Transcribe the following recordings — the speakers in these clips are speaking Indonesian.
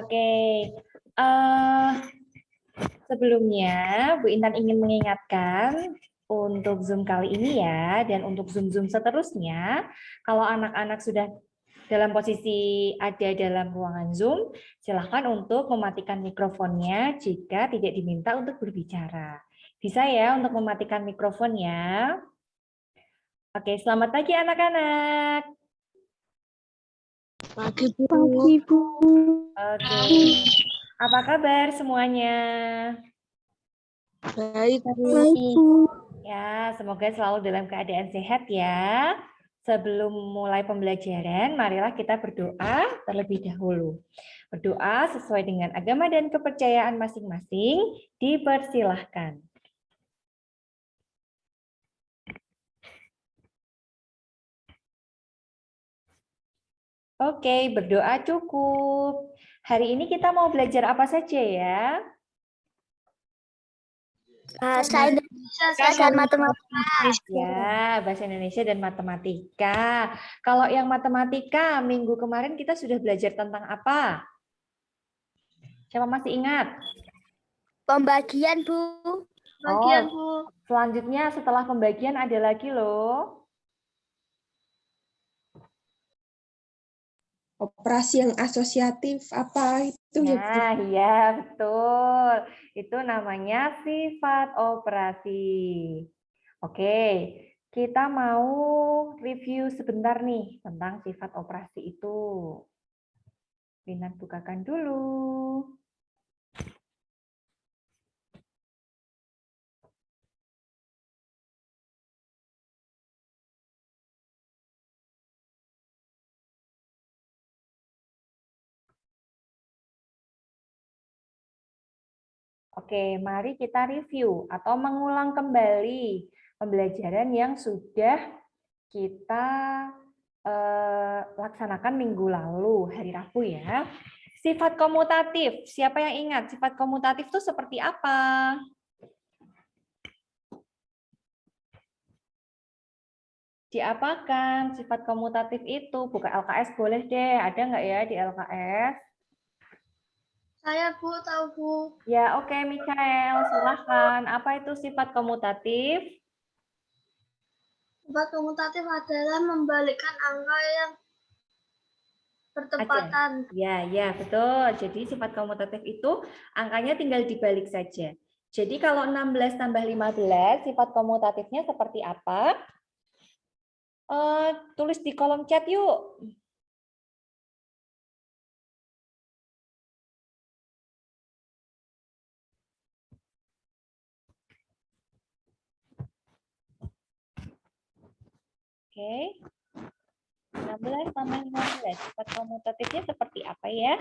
Oke, sebelumnya Bu Intan ingin mengingatkan untuk Zoom kali ini ya, dan untuk Zoom-Zoom seterusnya, kalau anak-anak sudah dalam posisi ada dalam ruangan Zoom, silakan untuk mematikan mikrofonnya jika tidak diminta untuk berbicara. Bisa ya untuk mematikan mikrofonnya. Oke, selamat pagi anak-anak. Pagi, Bu. Pagi, Bu. Oke, apa kabar semuanya? Baik, Bu. Baik, Bu. Ya, semoga selalu dalam keadaan sehat ya. Sebelum mulai pembelajaran, marilah kita berdoa terlebih dahulu. Berdoa sesuai dengan agama dan kepercayaan masing-masing, dipersilahkan. Oke, berdoa cukup. Hari ini kita mau belajar apa saja ya? Bahasa Indonesia dan matematika. Ya, bahasa Indonesia dan matematika. Kalau yang matematika, minggu kemarin kita sudah belajar tentang apa? Siapa masih ingat? Pembagian, Bu. Oh, selanjutnya setelah pembagian ada lagi loh. Operasi yang asosiatif apa itu ya, Bu? Nah, iya betul. Itu namanya sifat operasi. Oke, kita mau review sebentar nih tentang sifat operasi itu. Binan bukakan dulu. Oke, mari kita review atau mengulang kembali pembelajaran yang sudah kita laksanakan minggu lalu, hari Rabu ya. Sifat komutatif, siapa yang ingat sifat komutatif itu seperti apa? Diapakan sifat komutatif itu? Buka LKS boleh deh, ada nggak ya di LKS? Saya, Bu, tahu, Bu. Ya, oke, Mikael, silahkan. Apa itu sifat komutatif? Sifat komutatif adalah membalikkan angka yang bertepatan. Ya, ya, betul. Jadi sifat komutatif itu angkanya tinggal dibalik saja. Jadi kalau 16 tambah 15, sifat komutatifnya seperti apa? Tulis di kolom chat yuk. Oke. 16 tambah 15, sifat komutatifnya seperti apa ya?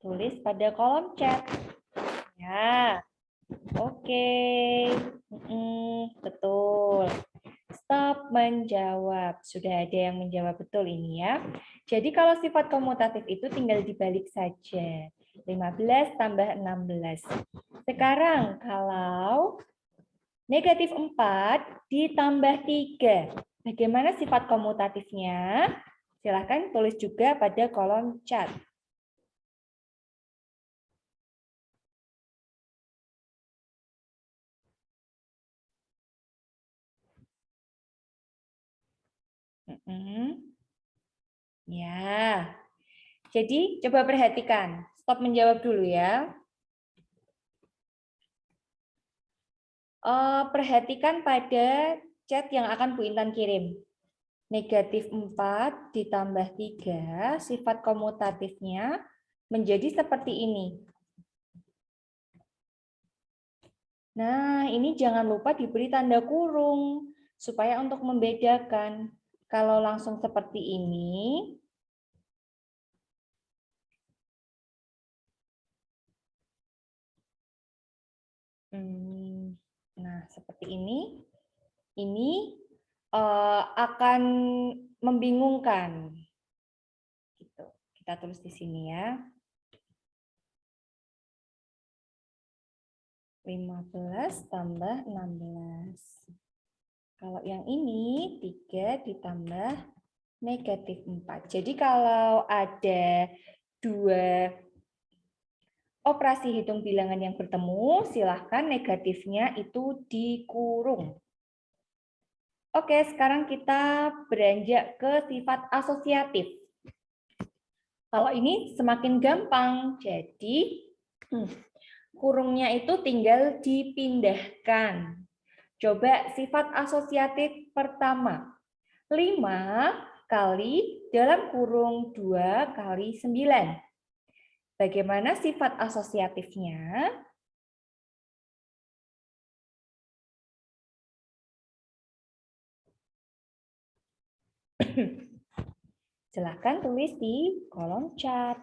Tulis pada kolom chat. Ya, oke. Betul. Stop menjawab. Sudah ada yang menjawab betul ini ya. Jadi kalau sifat komutatif itu tinggal dibalik saja. 15 tambah 16. Sekarang kalau negatif 4 ditambah 3. Bagaimana sifat komutatifnya? Silahkan tulis juga pada kolom chat. Ya, jadi coba perhatikan. Stop menjawab dulu ya. Perhatikan pada chat yang akan Bu Intan kirim. Negatif 4 ditambah 3, sifat komutatifnya menjadi seperti ini. Nah, ini jangan lupa diberi tanda kurung, supaya untuk membedakan. Kalau langsung seperti ini, nah seperti ini akan membingungkan. Gitu. Kita tulis di sini ya. 15 tambah 16. Kalau yang ini 3 ditambah negatif 4. Jadi kalau ada dua operasi hitung bilangan yang bertemu, silahkan negatifnya itu dikurung. Oke, sekarang kita beranjak ke sifat asosiatif. Kalau ini semakin gampang, jadi kurungnya itu tinggal dipindahkan. Coba sifat asosiatif pertama. 5 kali dalam kurung 2 kali 9. Bagaimana sifat asosiatifnya? Silahkan tulis di kolom chat.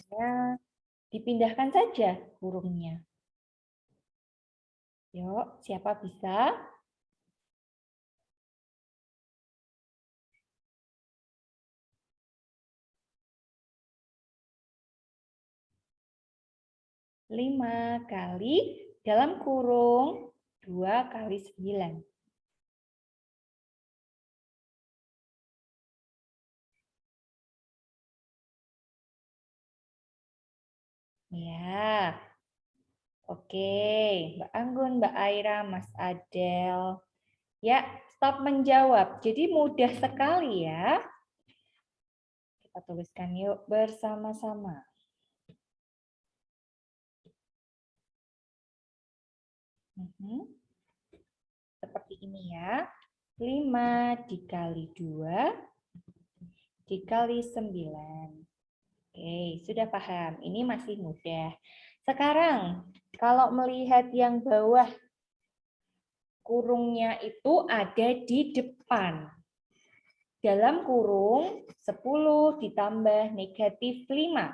Ya, dipindahkan saja kurungnya. Yuk, siapa bisa? Lima kali dalam kurung 2 kali 9. Ya, oke. Mbak Anggun, Mbak Aira, Mas Adel. Ya, stop menjawab. Jadi mudah sekali ya. Kita tuliskan yuk bersama-sama. Seperti ini ya. 5 dikali 2 dikali 9. Oke, sudah paham. Ini masih mudah. Sekarang, kalau melihat yang bawah, kurungnya itu ada di depan. Dalam kurung 10 ditambah negatif 5.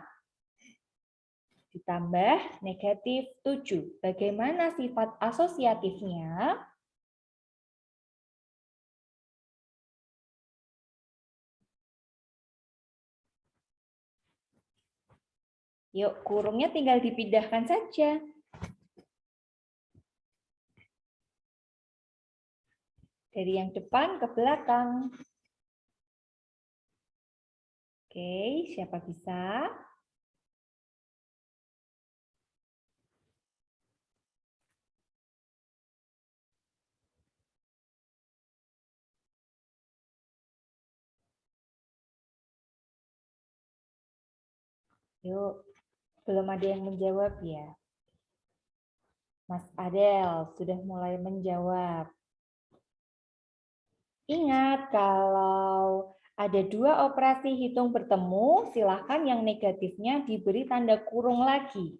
Ditambah negatif 7. Bagaimana sifat asosiatifnya? Yuk, kurungnya tinggal dipindahkan saja. Dari yang depan ke belakang. Oke, siapa bisa? Yuk, belum ada yang menjawab ya. Mas Adel sudah mulai menjawab. Ingat, kalau ada dua operasi hitung bertemu, silakan yang negatifnya diberi tanda kurung lagi.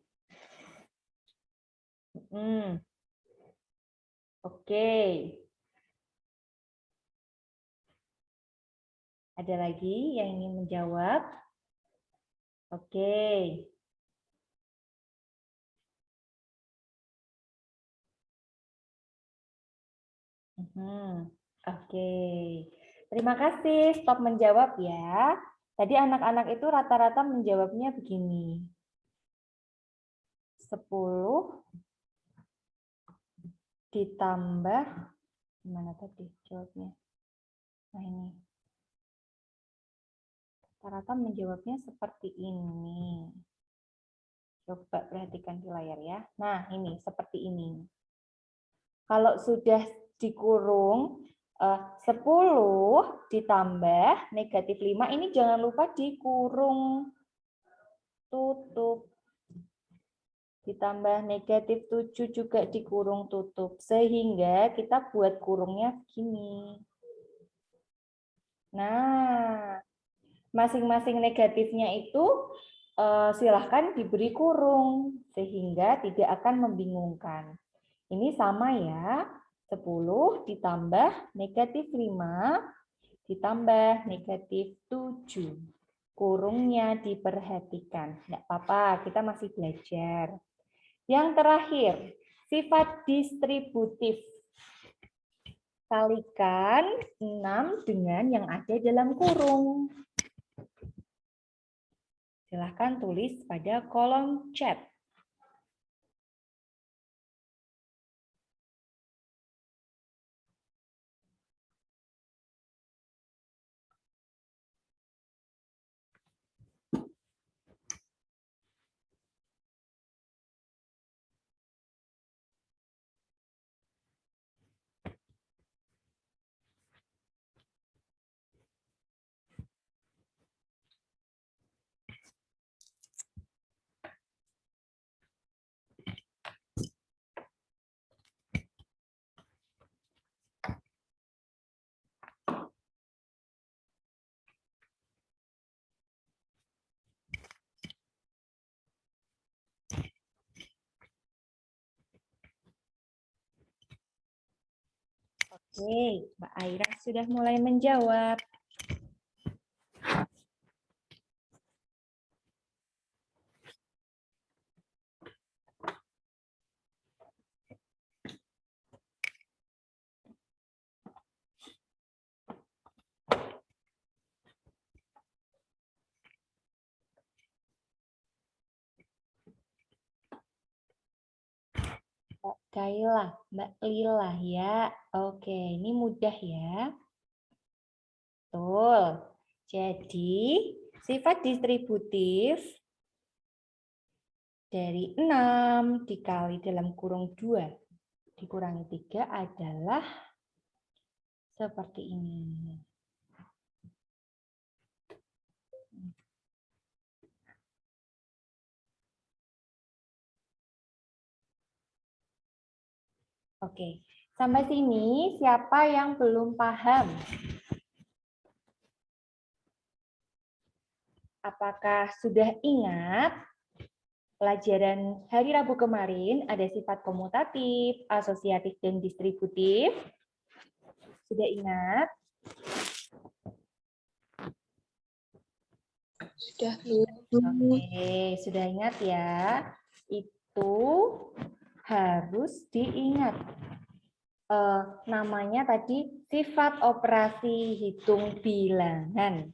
Oke. Ada lagi yang ingin menjawab? Oke. Oke. Terima kasih. Stop menjawab ya. Tadi anak-anak itu rata-rata menjawabnya begini. 10 ditambah, gimana tadi jawabnya? Nah ini. Rata-rata menjawabnya seperti ini. Coba perhatikan di layar ya. Nah ini, seperti ini. Kalau sudah dikurung 10 ditambah negatif 5, ini jangan lupa dikurung tutup. Ditambah negatif 7 juga dikurung tutup. Sehingga kita buat kurungnya begini. Nah, masing-masing negatifnya itu silahkan diberi kurung. Sehingga tidak akan membingungkan. Ini sama ya. 10 ditambah negatif 5 ditambah negatif 7. Kurungnya diperhatikan. Tidak apa-apa, kita masih belajar. Yang terakhir, sifat distributif. Kalikan 6 dengan yang ada dalam kurung. Silahkan tulis pada kolom chat. Oke, Mbak Aira sudah mulai menjawab. Mbak Kaila, Mbak Lila ya. Oke, ini mudah ya. Betul. Jadi, sifat distributif dari 6 dikali dalam kurung 2 dikurangi 3 adalah seperti ini. Oke, sampai sini siapa yang belum paham? Apakah sudah ingat pelajaran hari Rabu kemarin ada sifat komutatif, asosiatif, dan distributif? Sudah ingat? Sudah. Oke, sudah ingat ya. Itu harus diingat. Namanya tadi sifat operasi hitung bilangan.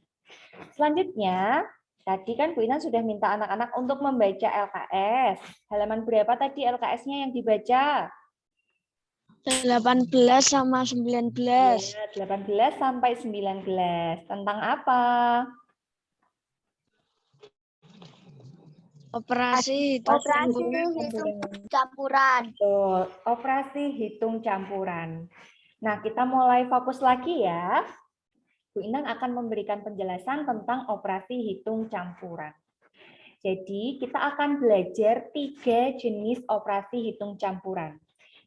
Selanjutnya, tadi kan Bu Ina sudah minta anak-anak untuk membaca LKS. Halaman berapa tadi LKS-nya yang dibaca? 18 sama 19. Ya, 18 sampai 19. Tentang apa? Operasi hitung campuran. Betul, operasi hitung campuran. Nah, kita mulai fokus lagi ya. Bu Inang akan memberikan penjelasan tentang operasi hitung campuran. Jadi, kita akan belajar 3 jenis operasi hitung campuran.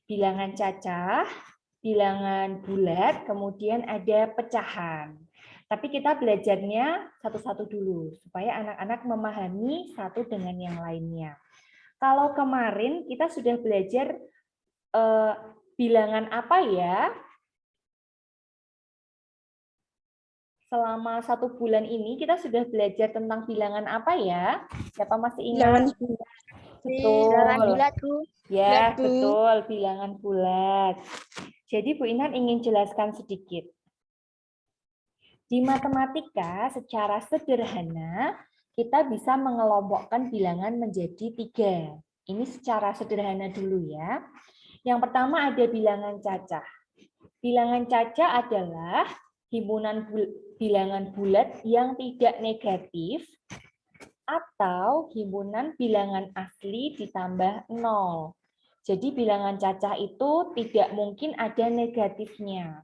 Bilangan cacah, bilangan bulat, kemudian ada pecahan. Tapi kita belajarnya satu-satu dulu, supaya anak-anak memahami satu dengan yang lainnya. Kalau kemarin kita sudah belajar bilangan apa ya? Selama 1 bulan ini kita sudah belajar tentang bilangan apa ya? Siapa masih ingat? Betul. Bilangan bulat, Bu. Ya, betul, bilangan bulat. Jadi Bu Intan ingin jelaskan sedikit. Di matematika secara sederhana kita bisa mengelompokkan bilangan menjadi 3. Ini secara sederhana dulu ya. Yang pertama ada bilangan cacah. Bilangan cacah adalah himpunan bilangan bulat yang tidak negatif atau himpunan bilangan asli ditambah 0. Jadi bilangan cacah itu tidak mungkin ada negatifnya.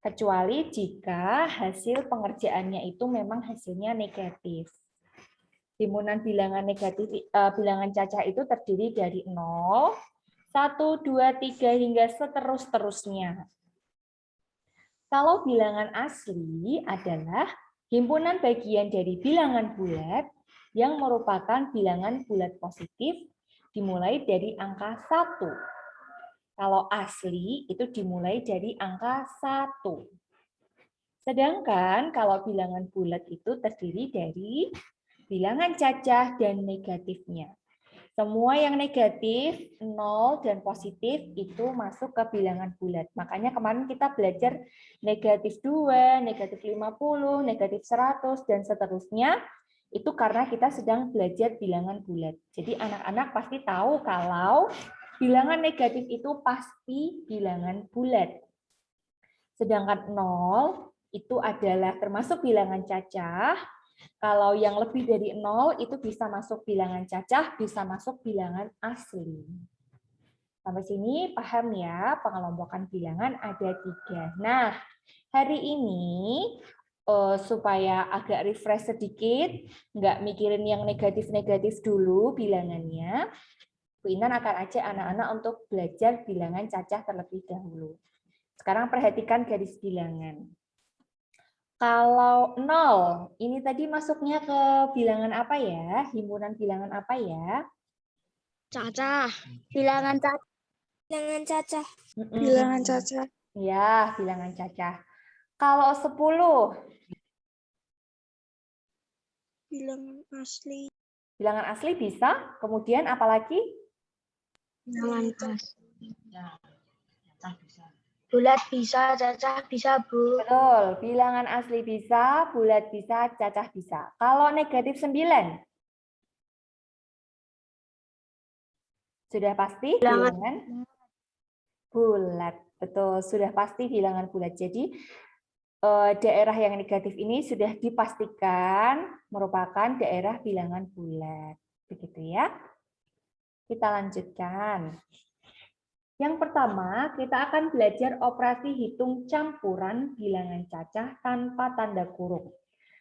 Kecuali jika hasil pengerjaannya itu memang hasilnya negatif. Himpunan bilangan negatif, bilangan cacah itu terdiri dari 0, 1, 2, 3, hingga seterus-terusnya. Kalau bilangan asli adalah himpunan bagian dari bilangan bulat yang merupakan bilangan bulat positif dimulai dari angka 1. Kalau asli itu dimulai dari angka 1. Sedangkan kalau bilangan bulat itu terdiri dari bilangan cacah dan negatifnya. Semua yang negatif, 0 dan positif itu masuk ke bilangan bulat. Makanya kemarin kita belajar negatif 2, negatif 50, negatif 100, dan seterusnya. Itu karena kita sedang belajar bilangan bulat. Jadi anak-anak pasti tahu kalau bilangan negatif itu pasti bilangan bulat. Sedangkan 0 itu adalah termasuk bilangan cacah. Kalau yang lebih dari 0 itu bisa masuk bilangan cacah, bisa masuk bilangan asli. Sampai sini paham ya, pengelompokan bilangan ada 3. Nah, hari ini supaya agak refresh sedikit, nggak mikirin yang negatif-negatif dulu bilangannya, Bu Intan akan ajak anak-anak untuk belajar bilangan cacah terlebih dahulu. Sekarang perhatikan garis bilangan. Kalau 0, ini tadi masuknya ke bilangan apa ya? Himpunan bilangan apa ya? Cacah. Bilangan cacah. Bilangan cacah. Ya, bilangan cacah. Kalau 10, Bilangan asli. bilangan asli bisa. Kemudian apalagi? Bilangan asli. Bulat bisa, cacah bisa, Bu. Betul, bilangan asli bisa, bulat bisa, cacah bisa. Kalau negatif 9? Sudah pasti bilangan bulat. Betul, sudah pasti bilangan bulat. Jadi daerah yang negatif ini sudah dipastikan merupakan daerah bilangan bulat. Begitu ya. Kita lanjutkan. Yang pertama, kita akan belajar operasi hitung campuran bilangan cacah tanpa tanda kurung.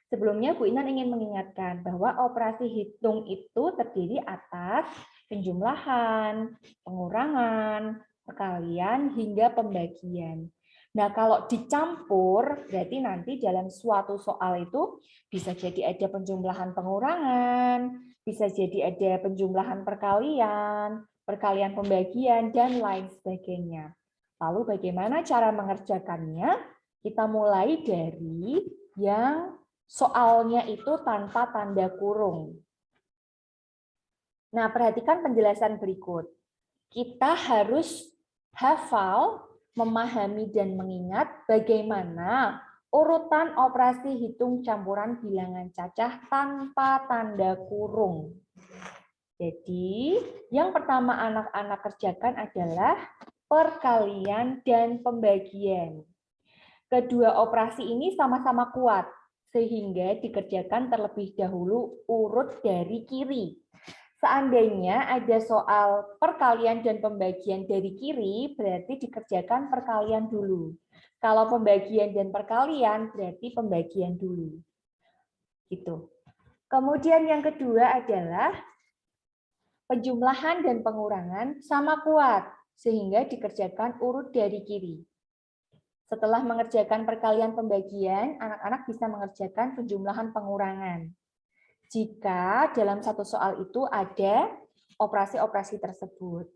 Sebelumnya, Bu Inan ingin mengingatkan bahwa operasi hitung itu terdiri atas penjumlahan, pengurangan, perkalian, hingga pembagian. Nah, kalau dicampur, berarti nanti dalam suatu soal itu bisa jadi ada penjumlahan pengurangan, bisa jadi ada penjumlahan perkalian, perkalian pembagian, dan lain sebagainya. Lalu bagaimana cara mengerjakannya? Kita mulai dari yang soalnya itu tanpa tanda kurung. Nah, perhatikan penjelasan berikut. Kita harus hafal, memahami, dan mengingat bagaimana urutan operasi hitung campuran bilangan cacah tanpa tanda kurung. Jadi, yang pertama anak-anak kerjakan adalah perkalian dan pembagian. Kedua operasi ini sama-sama kuat, sehingga dikerjakan terlebih dahulu urut dari kiri. Seandainya ada soal perkalian dan pembagian dari kiri, berarti dikerjakan perkalian dulu. Kalau pembagian dan perkalian, berarti pembagian dulu. Gitu. Kemudian yang kedua adalah penjumlahan dan pengurangan sama kuat, sehingga dikerjakan urut dari kiri. Setelah mengerjakan perkalian pembagian, anak-anak bisa mengerjakan penjumlahan pengurangan. Jika dalam satu soal itu ada operasi-operasi tersebut.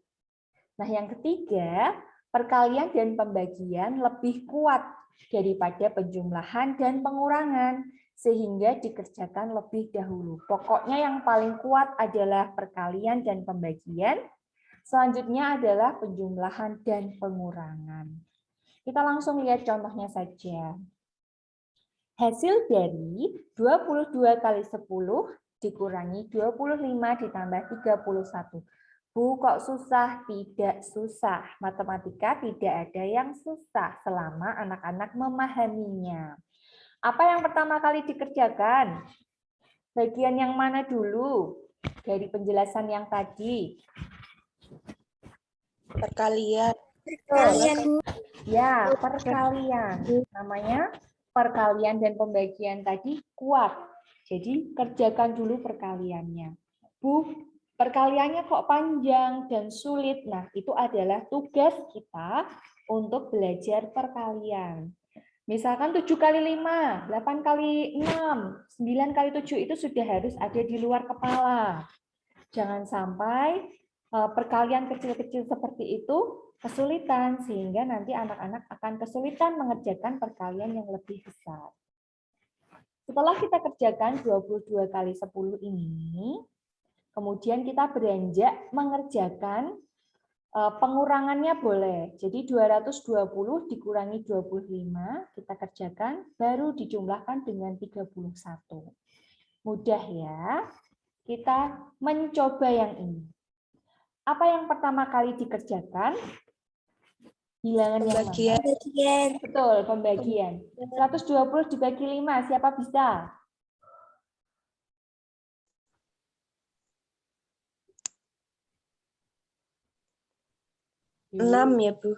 Nah, yang ketiga, perkalian dan pembagian lebih kuat daripada penjumlahan dan pengurangan, sehingga dikerjakan lebih dahulu. Pokoknya yang paling kuat adalah perkalian dan pembagian, selanjutnya adalah penjumlahan dan pengurangan. Kita langsung lihat contohnya saja. Hasil dari 22 kali 10 dikurangi 25 ditambah 31. Bu, kok susah? Tidak susah. Matematika tidak ada yang susah selama anak-anak memahaminya. Apa yang pertama kali dikerjakan? Bagian yang mana dulu dari penjelasan yang tadi? Perkalian. Ya, perkalian. Namanya perkalian dan pembagian tadi kuat. Jadi kerjakan dulu perkaliannya. Bu, perkaliannya kok panjang dan sulit. Nah, itu adalah tugas kita untuk belajar perkalian. Misalkan 7 kali 5, 8 kali 6, 9 kali 7 itu sudah harus ada di luar kepala. Jangan sampai perkalian kecil-kecil seperti itu kesulitan, sehingga nanti anak-anak akan kesulitan mengerjakan perkalian yang lebih besar. Setelah kita kerjakan 22 kali 10 ini, kemudian kita beranjak mengerjakan pengurangannya boleh. Jadi 220 dikurangi 25, kita kerjakan, baru dijumlahkan dengan 31. Mudah ya. Kita mencoba yang ini. Apa yang pertama kali dikerjakan? Bilangan Pembagian. yang mana? Betul, pembagian. 120 dibagi 5, siapa bisa? Enam ya, Bu.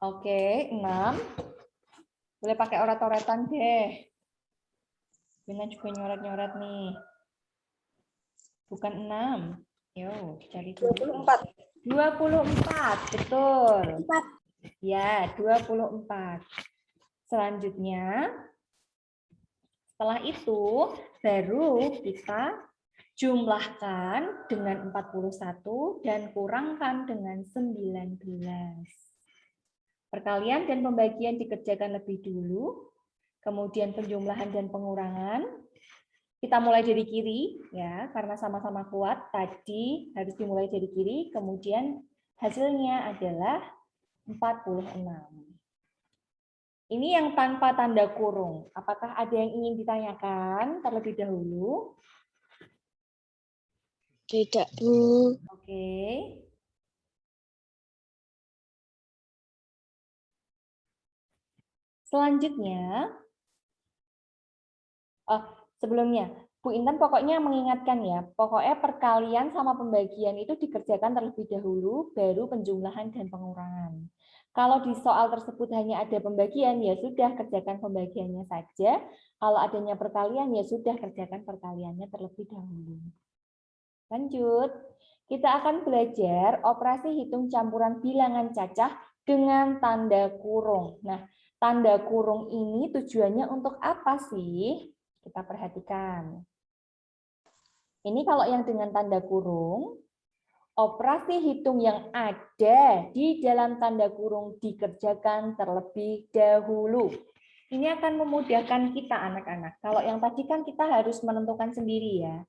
Oke, 6. Boleh pakai oret-oretan deh. Bina juga nyoret-nyoret nih. Bukan 6. Yo, cari dulu. 24, betul. Ya, 24. Selanjutnya, setelah itu baru kita jumlahkan dengan 41 dan kurangkan dengan 19. Perkalian dan pembagian dikerjakan lebih dulu, kemudian penjumlahan dan pengurangan. Kita mulai dari kiri, ya, karena sama-sama kuat. Tadi harus dimulai dari kiri, kemudian hasilnya adalah 46. Ini yang tanpa tanda kurung. Apakah ada yang ingin ditanyakan terlebih dahulu? Tidak, Bu. Oke. Selanjutnya, sebelumnya, Bu Intan pokoknya mengingatkan ya, pokoknya perkalian sama pembagian itu dikerjakan terlebih dahulu, baru penjumlahan dan pengurangan. Kalau di soal tersebut hanya ada pembagian, ya sudah kerjakan pembagiannya saja. Kalau adanya perkalian, ya sudah kerjakan perkaliannya terlebih dahulu. Lanjut, kita akan belajar operasi hitung campuran bilangan cacah dengan tanda kurung. Nah, tanda kurung ini tujuannya untuk apa sih? Kita perhatikan. Ini kalau yang dengan tanda kurung, operasi hitung yang ada di dalam tanda kurung dikerjakan terlebih dahulu. Ini akan memudahkan kita anak-anak. Kalau yang tadi kan kita harus menentukan sendiri ya.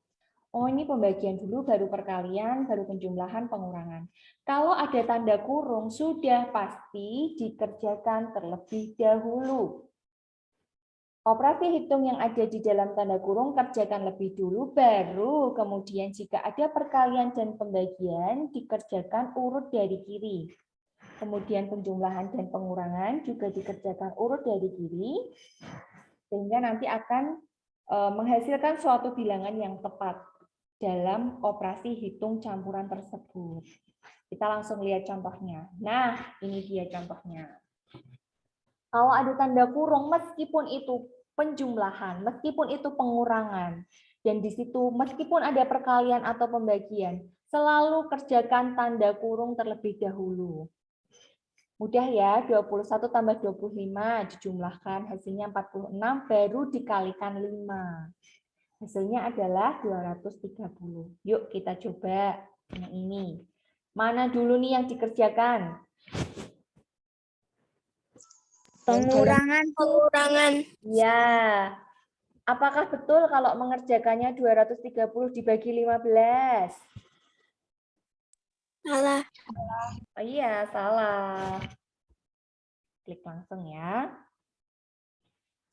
Oh, ini pembagian dulu, baru perkalian, baru penjumlahan, pengurangan. Kalau ada tanda kurung, sudah pasti dikerjakan terlebih dahulu. Operasi hitung yang ada di dalam tanda kurung kerjakan lebih dulu, baru kemudian jika ada perkalian dan pembagian dikerjakan urut dari kiri. Kemudian penjumlahan dan pengurangan juga dikerjakan urut dari kiri, sehingga nanti akan menghasilkan suatu bilangan yang tepat dalam operasi hitung campuran tersebut. Kita langsung lihat contohnya. Nah, ini dia contohnya. Kalau ada tanda kurung, meskipun itu penjumlahan, meskipun itu pengurangan, dan di situ meskipun ada perkalian atau pembagian, selalu kerjakan tanda kurung terlebih dahulu. Mudah ya, 21 tambah 25 dijumlahkan, hasilnya 46, baru dikalikan 5. Hasilnya adalah 230. Yuk kita coba yang ini. Mana dulu nih yang dikerjakan? Pengurangan. Ya. Apakah betul kalau mengerjakannya 230 dibagi 15? Salah. Oh iya, salah. Klik langsung ya.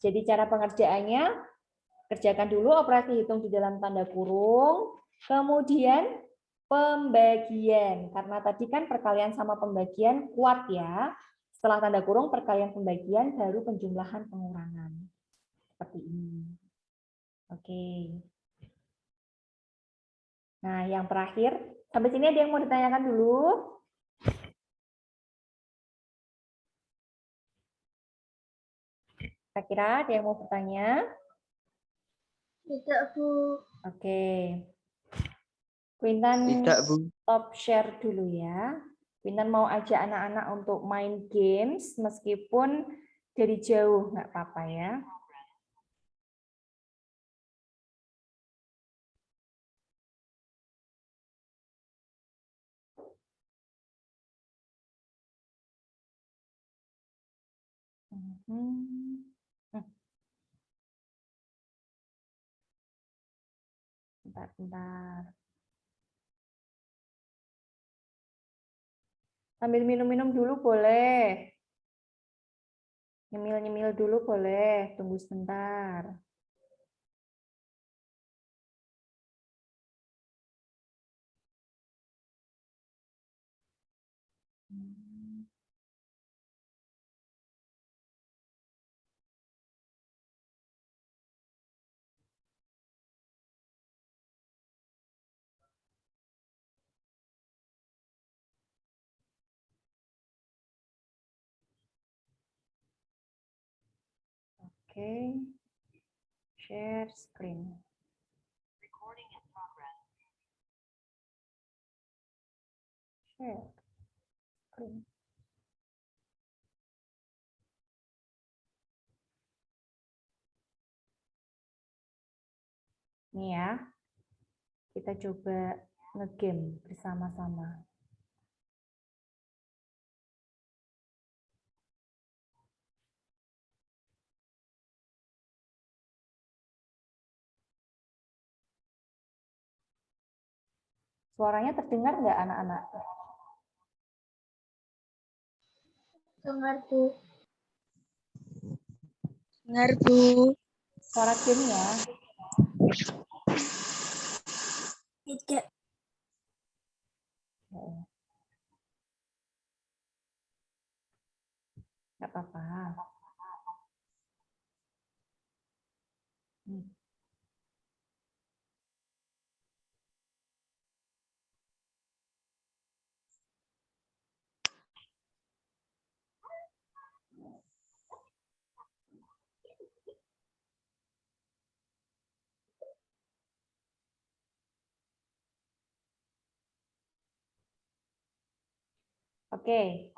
Jadi cara pengerjaannya, kerjakan dulu operasi hitung di dalam tanda kurung, kemudian pembagian. Karena tadi kan perkalian sama pembagian kuat ya. Setelah tanda kurung, perkalian pembagian, baru penjumlahan pengurangan. Seperti ini. Oke. Nah, yang terakhir, sampai sini ada yang mau ditanyakan dulu? Kira-kira ada yang mau bertanya? Tidak, Bu. Oke. Quintan Tidak, Bu. stop share dulu ya. Quintan mau ajak anak-anak untuk main games meskipun dari jauh, nggak apa-apa ya. Bentar. Sambil minum-minum dulu boleh. Nyemil-nyemil dulu boleh. Tunggu sebentar. Oke. Share screen. Share screen. Nih ya, kita coba nge-game bersama-sama. Suaranya terdengar nggak anak-anak? Dengar, Bu. Dengar, Bu. Suara gamenya? Tidak. Nggak apa-apa. Hmm. Oke.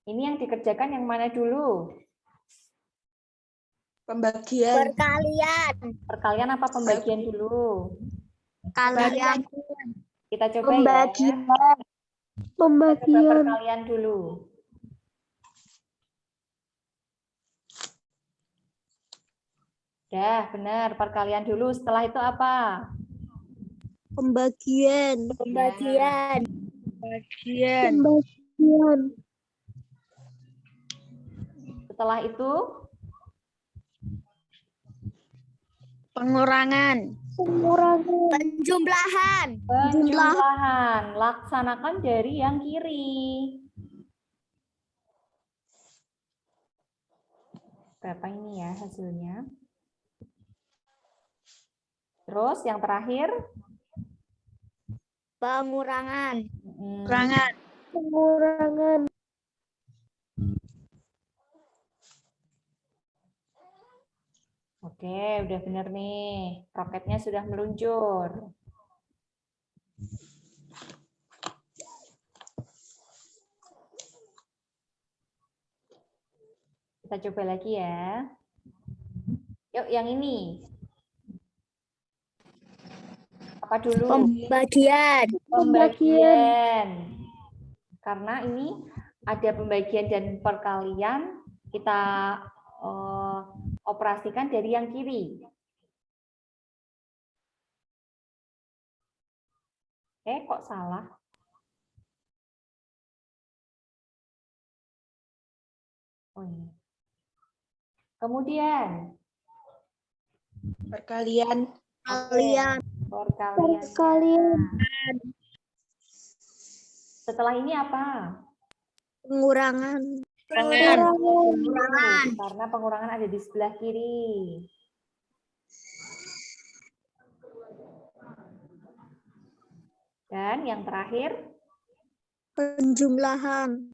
Ini yang dikerjakan yang mana dulu? Pembagian. Perkalian. Perkalian apa pembagian dulu? Kalian. Kita coba ya. Kita coba perkalian dulu. Udah, benar. Perkalian dulu. Setelah itu apa? Pembagian. Pembagian. Setelah itu Pengurangan. Penjumlahan. penjumlahan. Laksanakan dari yang kiri. Berapa ini ya hasilnya? Terus yang terakhir? Pengurangan. Pengurangan. Oke, udah benar nih. Roketnya sudah meluncur. Kita coba lagi ya. Yuk, yang ini. Apa dulu? Pembagian. Pembagian. Karena ini ada pembagian dan perkalian, kita operasikan dari yang kiri. Kok salah? Oh ini. Kemudian Perkalian. Kalian. perkalian. Setelah ini apa? Pengurangan. Pengurangan. Karena pengurangan ada di sebelah kiri. Dan yang terakhir? Penjumlahan.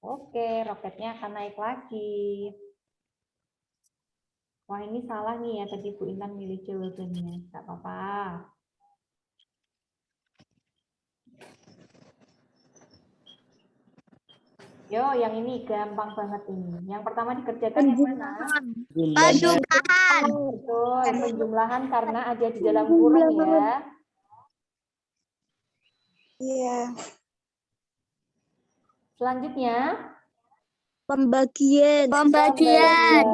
Oke, roketnya akan naik lagi. Wah, ini salah nih ya, tadi Bu Intan milih jawabannya. Nggak apa-apa. Yo, yang ini gampang banget ini. Yang pertama dikerjakan yang mana? Penjumlahan. Betul, penjumlahan karena ada di dalam kurung ya. Iya. Selanjutnya, Pembagian. pembagian.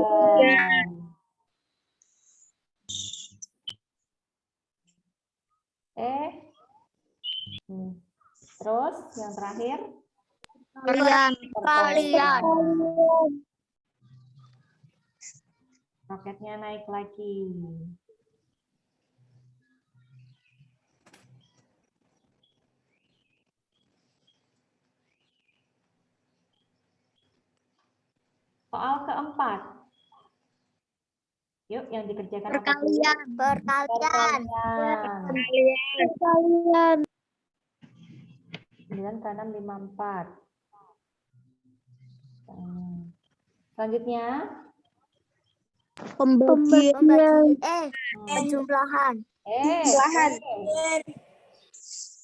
Terus yang terakhir? Kalian. Roketnya naik lagi. Soal keempat. Yuk, yang dikerjakan apa dulu? Perkalian. 9 ke 6, 5, 4. Selanjutnya, Pembagian. Penjumlahan.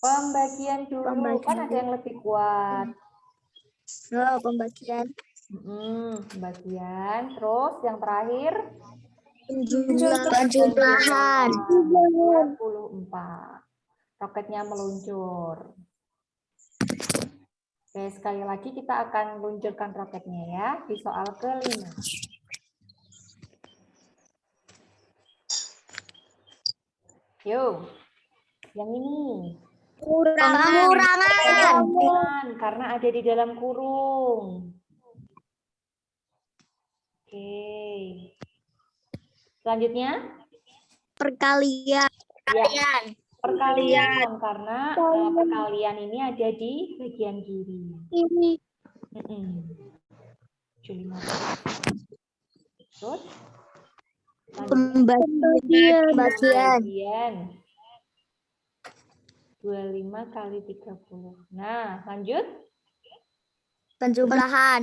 Pembagian dulu. Kan ada yang lebih kuat. Pembagian. Pembagian. Terus yang terakhir? Penjumlahan. 24. Roketnya meluncur. Oke, sekali lagi kita akan luncurkan roketnya ya di soal ke-5. Yuk, yang ini. Pengurangan. Karena ada di dalam kurung. Oke. Selanjutnya? Perkalian. Ya, perkalian karena perkalian ini ada di bagian kiri. Ini 7,15. Terus? Pembagian. 25 kali 30. Nah, lanjut. Penjumlahan.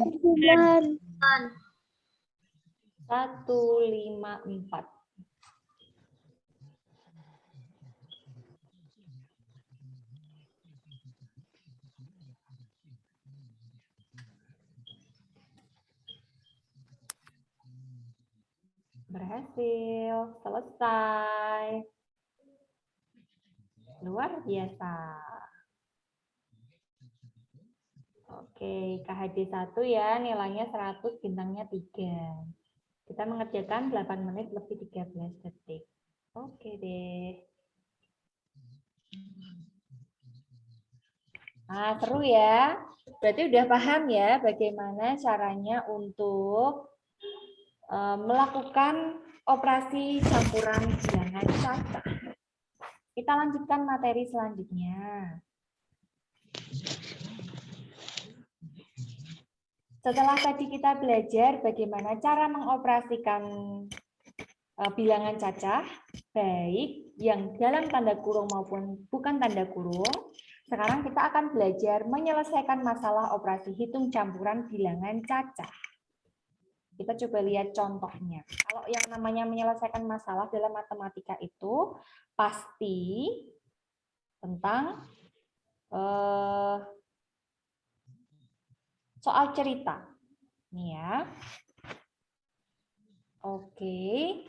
154. Berhasil, selesai. Luar biasa. Oke, KHD 1 ya, nilainya 100, bintangnya 3. Kita mengerjakan 8 menit lebih 13 detik. Oke deh. Nah, seru ya. Berarti udah paham ya bagaimana caranya untuk melakukan operasi campuran bilangan cacah. Kita lanjutkan materi selanjutnya. Setelah tadi kita belajar bagaimana cara mengoperasikan bilangan cacah, baik yang dalam tanda kurung maupun bukan tanda kurung, sekarang kita akan belajar menyelesaikan masalah operasi hitung campuran bilangan cacah. Kita coba lihat contohnya. Kalau yang namanya menyelesaikan masalah dalam matematika itu pasti tentang soal cerita. Nih ya. Oke.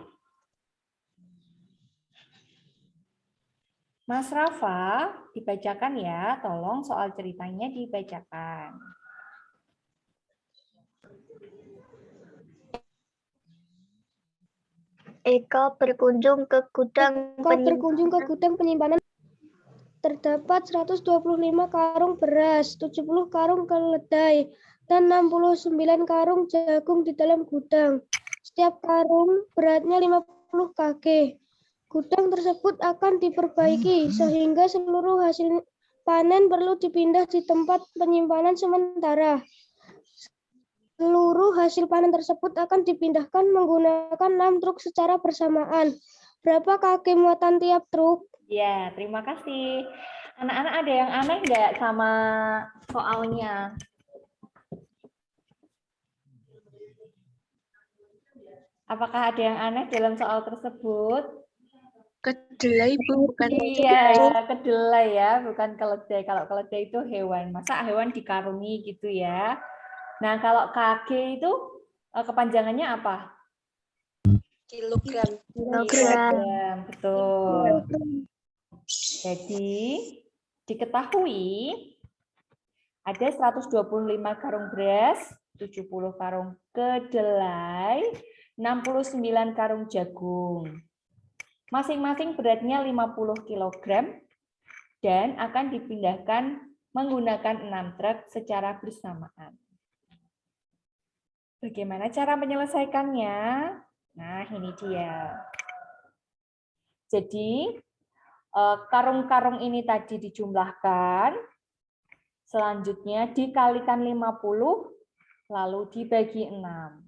Mas Rafa, dibacakan ya. Tolong soal ceritanya dibacakan. Eko berkunjung ke gudang penyimpanan. Terdapat 125 karung beras, 70 karung keledai, dan 69 karung jagung di dalam gudang. Setiap karung beratnya 50 kg. Gudang tersebut akan diperbaiki sehingga seluruh hasil panen perlu dipindah di tempat penyimpanan sementara. Seluruh hasil panen tersebut akan dipindahkan menggunakan 6 truk secara bersamaan. Berapa kg muatan tiap truk? Ya, terima kasih. Anak-anak ada yang aneh nggak sama soalnya? Apakah ada yang aneh dalam soal tersebut? Kedelai, Bu, bukan Iya, kedelai ya, bukan keledai. Kalau keledai itu hewan. Masa hewan dikarungi gitu ya? Nah, kalau KG itu kepanjangannya apa? kilogram. Kilogram, betul. Jadi, diketahui ada 125 karung beras, 70 karung kedelai, 69 karung jagung. Masing-masing beratnya 50 kg dan akan dipindahkan menggunakan 6 truk secara bersamaan. Bagaimana cara menyelesaikannya? Nah, ini dia. Jadi, karung-karung ini tadi dijumlahkan, selanjutnya dikalikan 50, lalu dibagi 6.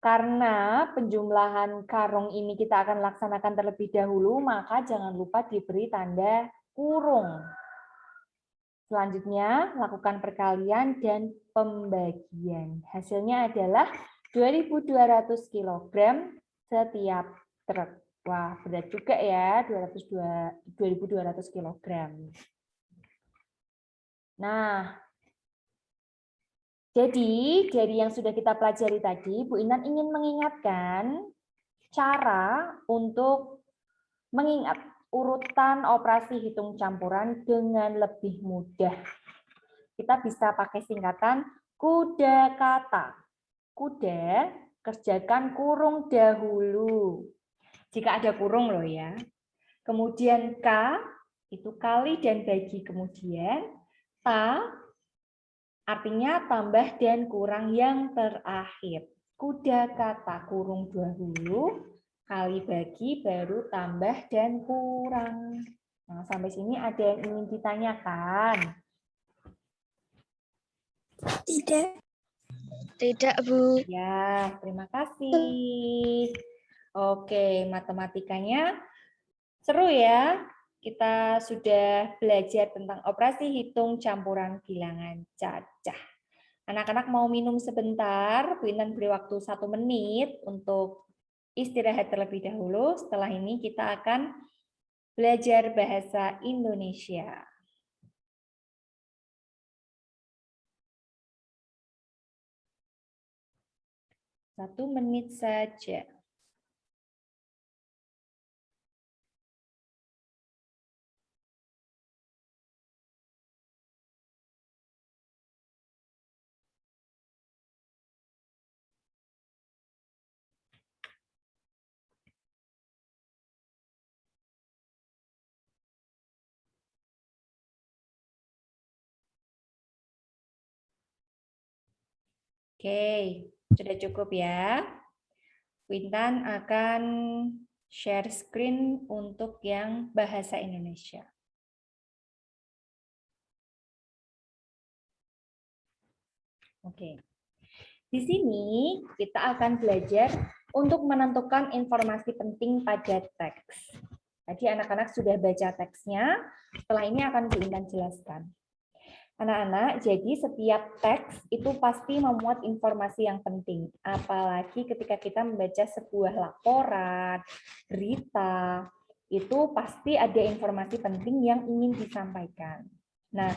Karena penjumlahan karung ini kita akan laksanakan terlebih dahulu, maka jangan lupa diberi tanda kurung. Selanjutnya, lakukan perkalian dan pembagian. Hasilnya adalah 2.200 kg setiap truk. Wah, berat juga ya, 2.200 kg. Nah, jadi dari yang sudah kita pelajari tadi, Bu Intan ingin mengingatkan cara untuk mengingat urutan operasi hitung campuran dengan lebih mudah. kita bisa pakai singkatan kuda kata. Kuda, kerjakan kurung dahulu. Jika ada kurung loh ya. Kemudian K, itu kali dan bagi. Kemudian ta, artinya tambah dan kurang yang terakhir. Kuda kata kurung dahulu, kali bagi, baru tambah dan kurang. Nah, sampai sini ada yang ingin ditanyakan? Tidak. Tidak, Bu. Ya, terima kasih. Oke, matematikanya seru ya. Kita sudah belajar tentang operasi hitung campuran bilangan cacah. Anak-anak mau minum sebentar, Bu Intan beri waktu 1 menit untuk istirahat terlebih dahulu. Setelah ini kita akan belajar bahasa Indonesia. 1 menit saja. Oke, sudah cukup ya. Wintan akan share screen untuk yang bahasa Indonesia. Oke. Di sini kita akan belajar untuk menentukan informasi penting pada teks. Tadi anak-anak sudah baca teksnya, setelah ini akan Bu Intan jelaskan. Anak-anak, jadi setiap teks itu pasti memuat informasi yang penting. Apalagi ketika kita membaca sebuah laporan, berita, itu pasti ada informasi penting yang ingin disampaikan. Nah,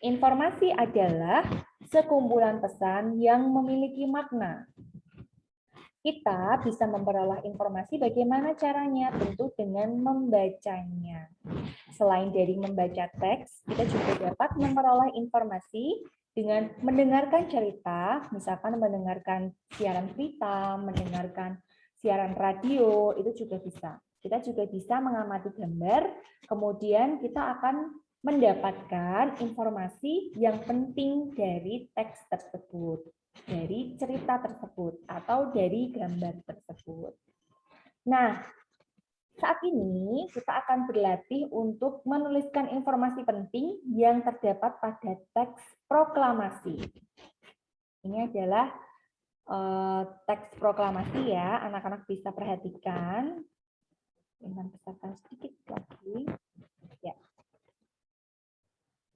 informasi adalah sekumpulan pesan yang memiliki makna. Kita bisa memperoleh informasi bagaimana caranya, tentu dengan membacanya. Selain dari membaca teks, kita juga dapat memperoleh informasi dengan mendengarkan cerita, misalkan mendengarkan siaran berita, mendengarkan siaran radio, itu juga bisa. Kita juga bisa mengamati gambar, kemudian kita akan mendapatkan informasi yang penting dari teks tersebut, dari cerita tersebut, atau dari gambar tersebut. Nah, saat ini kita akan berlatih untuk menuliskan informasi penting yang terdapat pada teks proklamasi. Ini adalah teks proklamasi ya, anak-anak bisa perhatikan. Intan besarkan sedikit lagi. Ya.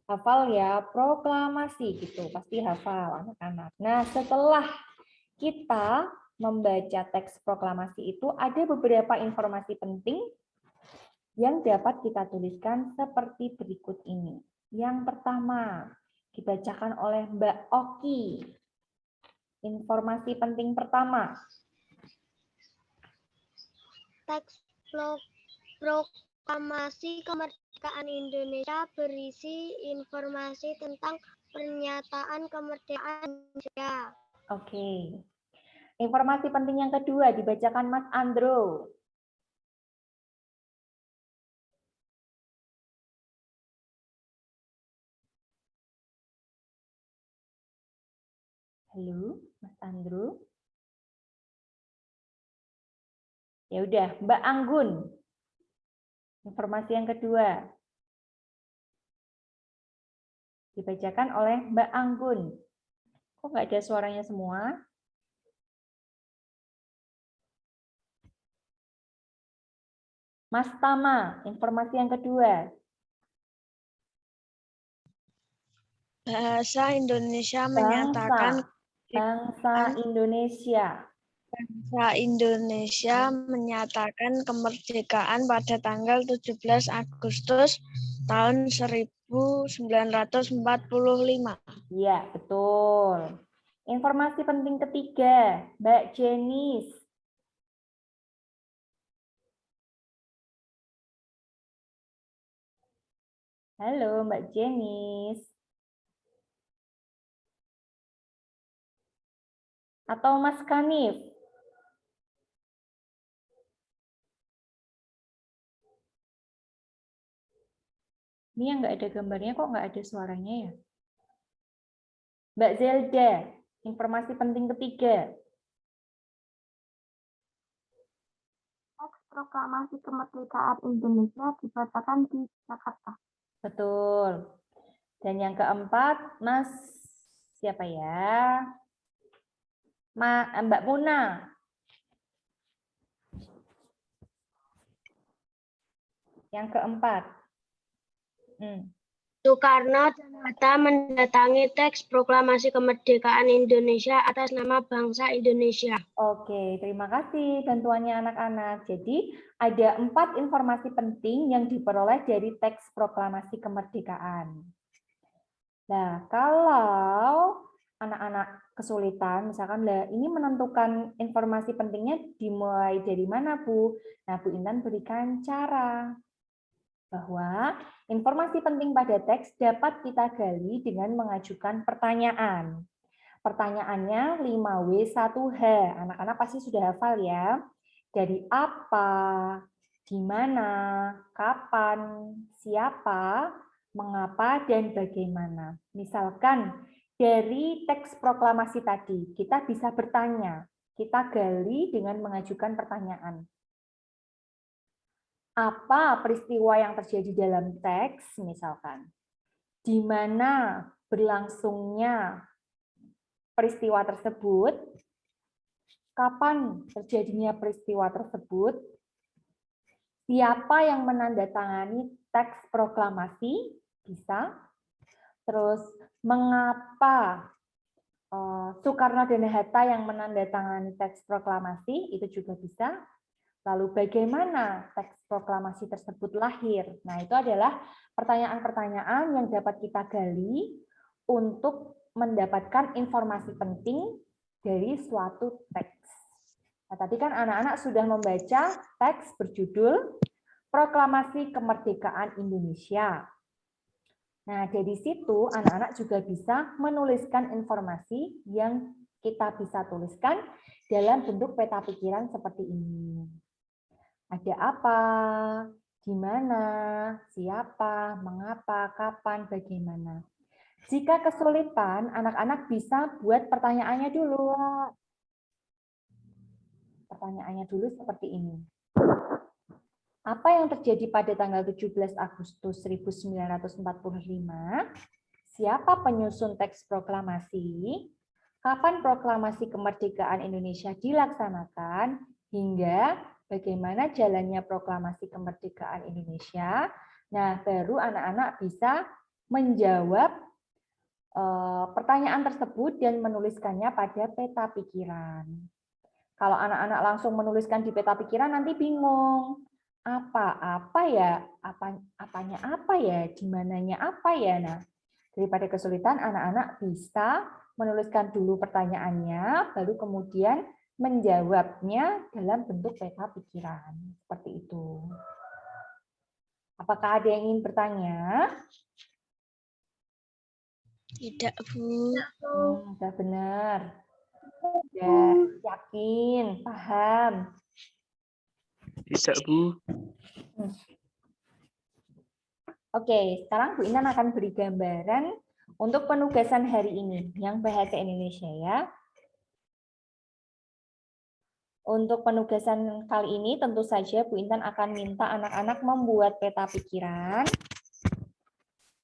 Hafal ya, proklamasi gitu, pasti hafal anak-anak. Nah, setelah kita membaca teks proklamasi itu ada beberapa informasi penting yang dapat kita tuliskan seperti berikut ini. Yang pertama, dibacakan oleh Mbak Oki. Informasi penting pertama. Teks proklamasi kemerdekaan Indonesia berisi informasi tentang pernyataan kemerdekaan Indonesia. Oke. Informasi penting yang kedua dibacakan Mas Andro. Halo, Mas Andro. Ya udah, Mbak Anggun. Informasi yang kedua dibacakan oleh Mbak Anggun. Kok nggak ada suaranya semua? Mas Tama, informasi yang kedua. Bahasa Indonesia menyatakan Bangsa Indonesia. Bangsa Indonesia menyatakan kemerdekaan pada tanggal 17 Agustus tahun 1945. Iya, betul. Informasi penting ketiga, Mbak Jenis. Halo, Mbak Jenis. Atau Mas Kanif? Ini yang nggak ada gambarnya kok nggak ada suaranya ya? Mbak Zelda, informasi penting ketiga. Teks proklamasi kemerdekaan Indonesia dibacakan di Jakarta. Betul. Dan yang keempat, Mas siapa ya? Mbak Muna. Yang keempat. Soekarno dan Hatta mendatangi teks proklamasi kemerdekaan Indonesia atas nama bangsa Indonesia. Oke, terima kasih bantuannya anak-anak. Jadi ada 4 informasi penting yang diperoleh dari teks proklamasi kemerdekaan. Nah, kalau anak-anak kesulitan, misalkan lah ini menentukan informasi pentingnya dimulai dari mana, Bu? Nah, Bu Intan berikan cara bahwa informasi penting pada teks dapat kita gali dengan mengajukan pertanyaan. Pertanyaannya 5W1H. Anak-anak pasti sudah hafal ya. Dari apa, di mana, kapan, siapa, mengapa, dan bagaimana. Misalkan dari teks proklamasi tadi, kita bisa bertanya. Kita gali dengan mengajukan pertanyaan. Apa peristiwa yang terjadi dalam teks, misalkan. Di mana berlangsungnya peristiwa tersebut, kapan terjadinya peristiwa tersebut, siapa yang menandatangani teks proklamasi, bisa. Terus, mengapa Soekarno dan Hatta yang menandatangani teks proklamasi, itu juga bisa. Lalu bagaimana teks proklamasi tersebut lahir? Nah, itu adalah pertanyaan-pertanyaan yang dapat kita gali untuk mendapatkan informasi penting dari suatu teks. Nah, tadi kan anak-anak sudah membaca teks berjudul Proklamasi Kemerdekaan Indonesia. Nah, dari situ anak-anak juga bisa menuliskan informasi yang kita bisa tuliskan dalam bentuk peta pikiran seperti ini. Ada apa, di mana, siapa, mengapa, kapan, bagaimana. Jika kesulitan, anak-anak bisa buat pertanyaannya dulu. Pertanyaannya dulu seperti ini. Apa yang terjadi pada tanggal 17 Agustus 1945? Siapa penyusun teks proklamasi? Kapan proklamasi kemerdekaan Indonesia dilaksanakan? Hingga bagaimana jalannya proklamasi kemerdekaan Indonesia? Nah, baru anak-anak bisa menjawab pertanyaan tersebut dan menuliskannya pada peta pikiran. Kalau anak-anak langsung menuliskan di peta pikiran nanti bingung. Apa ya? Apanya apa ya? Di mananya apa ya? Nah, daripada kesulitan, anak-anak bisa menuliskan dulu pertanyaannya, baru kemudian menjawabnya dalam bentuk peta pikiran. Seperti itu. Apakah ada yang ingin bertanya? Tidak, Bu. Sudah benar. Sudah yakin, paham. Bisa, Bu. Oke, sekarang Bu Intan akan beri gambaran untuk penugasan hari ini yang bahasa Indonesia ya. Untuk penugasan kali ini tentu saja Bu Intan akan minta anak-anak membuat peta pikiran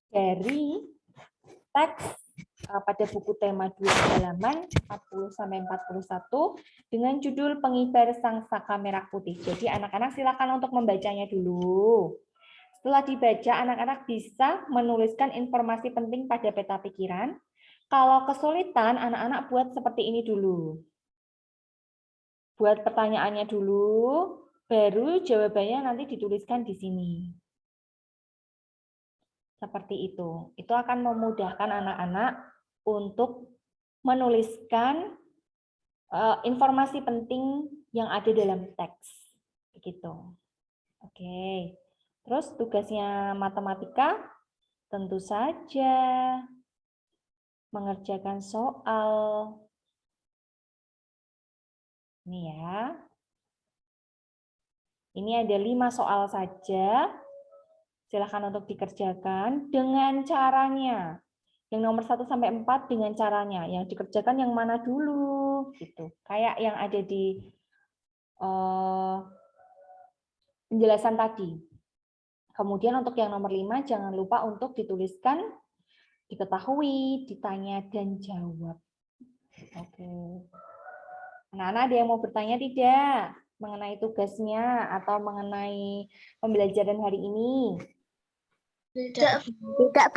dari teks pada buku tema 2 halaman 40-41 dengan judul Pengibar Sang Saka Merah Putih. Jadi anak-anak silakan untuk membacanya dulu. Setelah dibaca, anak-anak bisa menuliskan informasi penting pada peta pikiran. Kalau kesulitan, anak-anak buat seperti ini dulu. Buat pertanyaannya dulu, baru jawabannya nanti dituliskan di sini. Seperti itu. Itu akan memudahkan anak-anak untuk menuliskan informasi penting yang ada dalam teks. Begitu. Oke. Terus tugasnya matematika tentu saja mengerjakan soal Ini ya. Ini ada 5 soal saja. Silakan untuk dikerjakan dengan caranya. Yang nomor 1 sampai 4 dengan caranya. Yang dikerjakan yang mana dulu gitu. Kayak yang ada di penjelasan tadi. Kemudian untuk yang nomor 5 jangan lupa untuk dituliskan, diketahui, ditanya dan jawab. Oke. Anak-anak ada yang mau bertanya tidak mengenai tugasnya atau mengenai pembelajaran hari ini? Tidak, Bu. Tidak,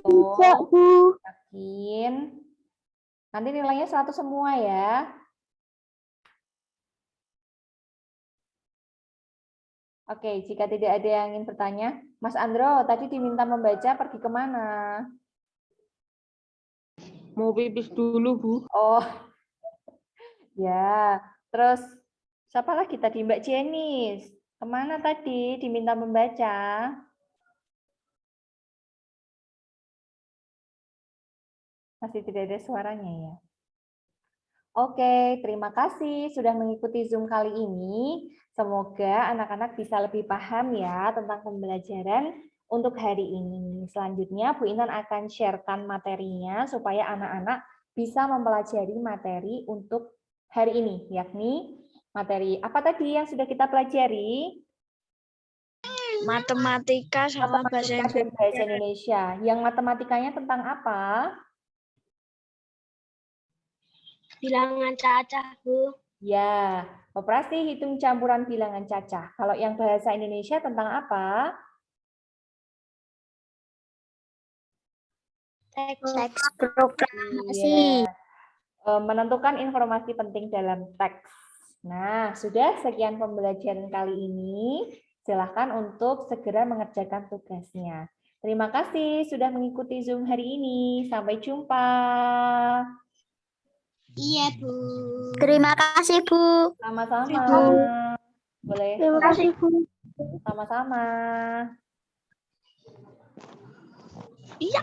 Oh, Bu. yakin? Nanti nilainya 100 semua ya. Oke, jika tidak ada yang ingin bertanya, Mas Andro tadi diminta membaca, pergi kemana? Mau pipis dulu, Bu. Oh, ya. Terus siapa lagi tadi? Mbak Jenis. Kemana tadi diminta membaca? Masih tidak ada suaranya ya. Oke, terima kasih sudah mengikuti Zoom kali ini. Semoga anak-anak bisa lebih paham ya tentang pembelajaran untuk hari ini. Selanjutnya Bu Intan akan sharekan materinya supaya anak-anak bisa mempelajari materi untuk hari ini, yakni materi apa tadi yang sudah kita pelajari? Matematika sama bahasa Matematika dan bahasa Indonesia. Indonesia. Yang matematikanya tentang apa? Bilangan cacah, Bu. Ya, operasi hitung campuran bilangan cacah. Kalau yang bahasa Indonesia tentang apa? Teks Proklamasi. Iya. Menentukan informasi penting dalam teks. Nah, sudah sekian pembelajaran kali ini. Silahkan untuk segera mengerjakan tugasnya. Terima kasih sudah mengikuti Zoom hari ini. Sampai jumpa. Iya, Bu. Terima kasih, Bu. Sama-sama. Boleh. Terima kasih, Bu. Sama-sama. Iya.